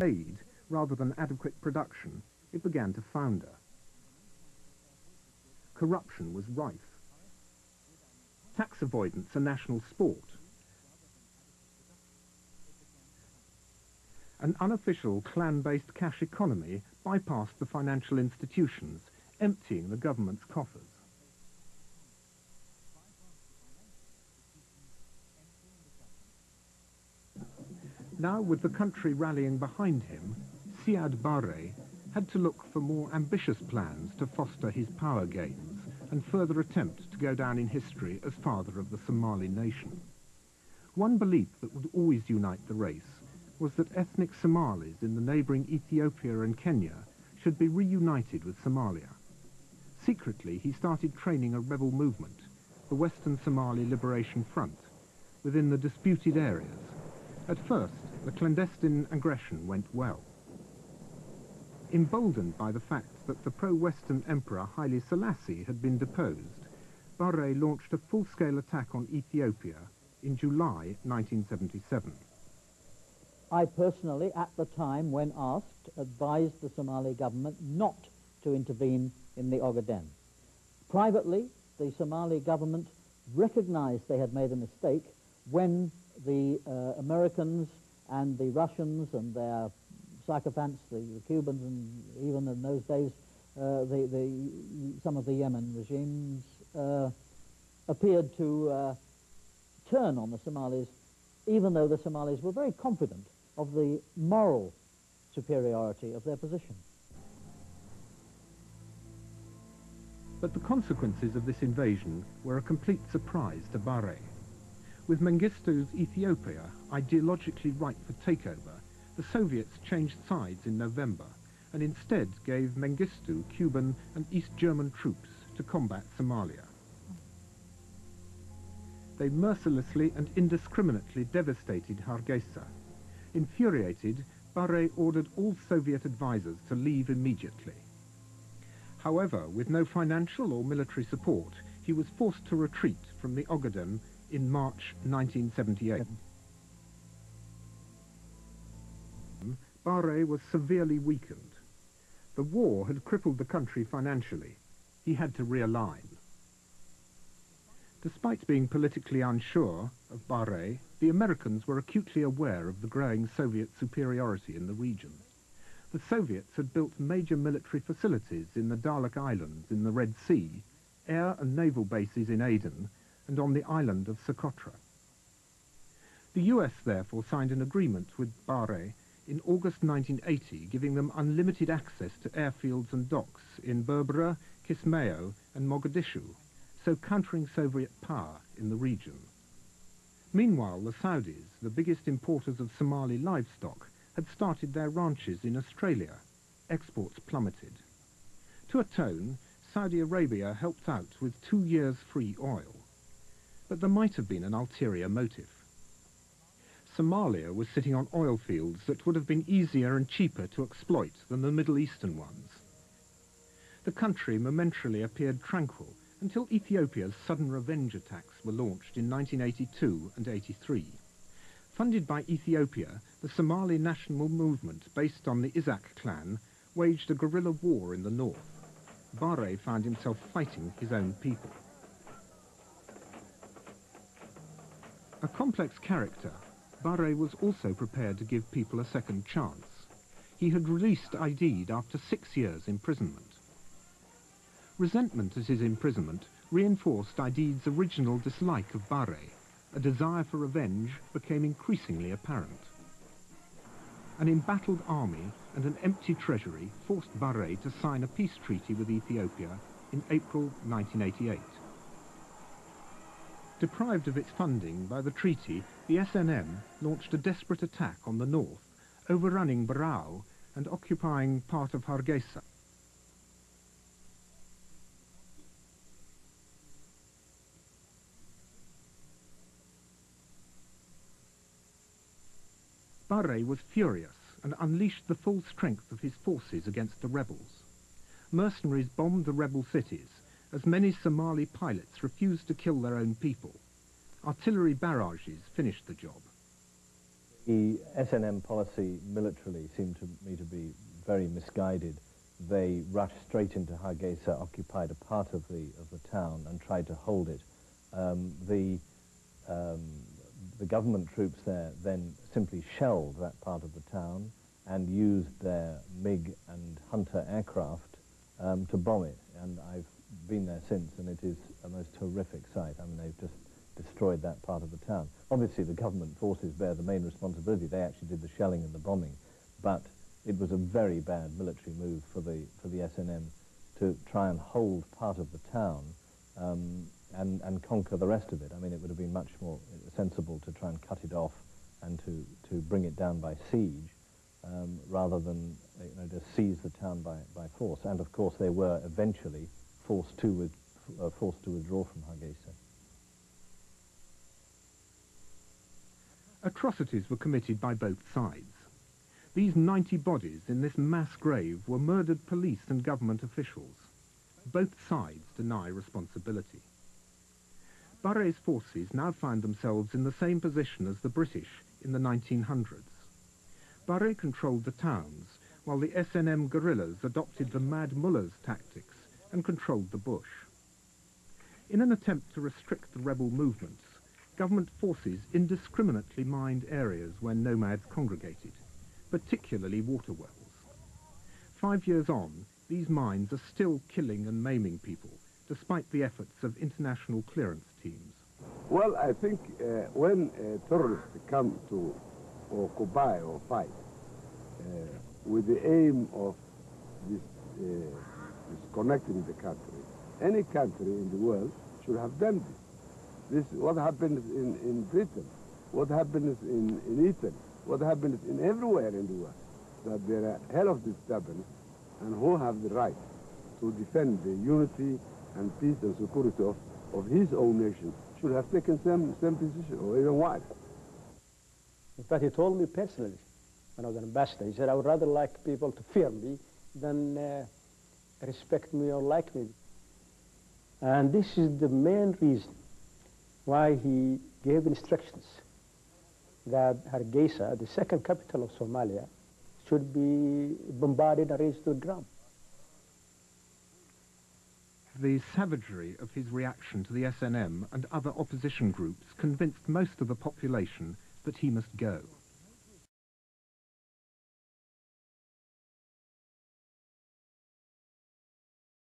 aid rather than adequate production, it began to founder. Corruption was rife. Tax avoidance a national sport. An unofficial clan-based cash economy bypassed the financial institutions, emptying the government's coffers. Now, with the country rallying behind him, Siad Barre had to look for more ambitious plans to foster his power gains and further attempt to go down in history as father of the Somali nation. One belief that would always unite the race was that ethnic Somalis in the neighbouring Ethiopia and Kenya should be reunited with Somalia. Secretly, he started training a rebel movement, the Western Somali Liberation Front, within the disputed areas. At first, the clandestine aggression went well. Emboldened by the fact that the pro-Western Emperor Haile Selassie had been deposed, Barre launched a full-scale attack on Ethiopia in July 1977. I personally, at the time when asked, advised the Somali government not to intervene in the Ogaden. Privately, the Somali government recognized they had made a mistake when the Americans and the Russians and their sycophants, the Cubans, and even in those days some of the Yemen regimes appeared to turn on the Somalis, even though the Somalis were very confident of the moral superiority of their position. But the consequences of this invasion were a complete surprise to Barre. With Mengistu's Ethiopia ideologically ripe for takeover, the Soviets changed sides in November and instead gave Mengistu Cuban and East German troops to combat Somalia. They mercilessly and indiscriminately devastated Hargeisa. Infuriated, Barre ordered all Soviet advisors to leave immediately. However, with no financial or military support, he was forced to retreat from the Ogaden in March 1978. Barre was severely weakened. The war had crippled the country financially. He had to realign. Despite being politically unsure of Barre, the Americans were acutely aware of the growing Soviet superiority in the region. The Soviets had built major military facilities in the Dalek Islands in the Red Sea, air and naval bases in Aden, and on the island of Socotra. The US therefore signed an agreement with Barre in August 1980, giving them unlimited access to airfields and docks in Berbera, Kismayo and Mogadishu, so countering Soviet power in the region. Meanwhile, the Saudis, the biggest importers of Somali livestock, had started their ranches in Australia. Exports plummeted. To atone, Saudi Arabia helped out with 2 years free oil. But there might have been an ulterior motive. Somalia was sitting on oil fields that would have been easier and cheaper to exploit than the Middle Eastern ones. The country momentarily appeared tranquil until Ethiopia's sudden revenge attacks were launched in 1982 and 83. Funded by Ethiopia, the Somali national movement based on the Isaac clan waged a guerrilla war in the north. Barre found himself fighting his own people. A complex character, Barre was also prepared to give people a second chance. He had released Aidid after 6 years' imprisonment. Resentment at his imprisonment reinforced Aidid's original dislike of Barre. A desire for revenge became increasingly apparent. An embattled army and an empty treasury forced Barre to sign a peace treaty with Ethiopia in April 1988. Deprived of its funding by the treaty, the SNM launched a desperate attack on the north, overrunning Barao and occupying part of Hargeisa. Barre was furious and unleashed the full strength of his forces against the rebels. Mercenaries bombed the rebel cities, as many Somali pilots refused to kill their own people. Artillery barrages finished the job. The SNM policy militarily seemed to me to be very misguided. They rushed straight into Hargeisa, occupied a part of the town, and tried to hold it. The government troops there then simply shelled that part of the town and used their MiG and Hunter aircraft to bomb it. And I've been there since, and it is a most horrific sight. I mean, they've just destroyed that part of the town. Obviously, the government forces bear the main responsibility. They actually did the shelling and the bombing, but it was a very bad military move for the SNM to try and hold part of the town and conquer the rest of it. I mean, it would have been much more sensible to try and cut it off and to bring it down by siege rather than just seize the town by force. And of course, they were eventually forced to withdraw from Hargeisa. Atrocities were committed by both sides. These 90 bodies in this mass grave were murdered police and government officials. Both sides deny responsibility. Barré's forces now find themselves in the same position as the British in the 1900s. Barré controlled the towns, while the SNM guerrillas adopted the Mad Mullah's tactics and controlled the bush. In an attempt to restrict the rebel movements, government forces indiscriminately mined areas where nomads congregated, particularly water wells. 5 years on, these mines are still killing and maiming people, despite the efforts of international clearance teams. Well, I think when terrorists come to occupy or fight with the aim of disconnecting the country, any country in the world should have done this. This is what happens in Britain, what happens in Italy, what happens in everywhere in the world, that there are hell of disturbance, and who have the right to defend the unity and peace and security of his own nation should have taken same position, or even worse. In fact, he told me personally, when I was an ambassador, he said, I would rather like people to fear me than respect me or like me. And this is the main reason why he gave instructions that Hargeisa, the second capital of Somalia, should be bombarded and razed to the ground. The savagery of his reaction to the SNM and other opposition groups convinced most of the population that he must go.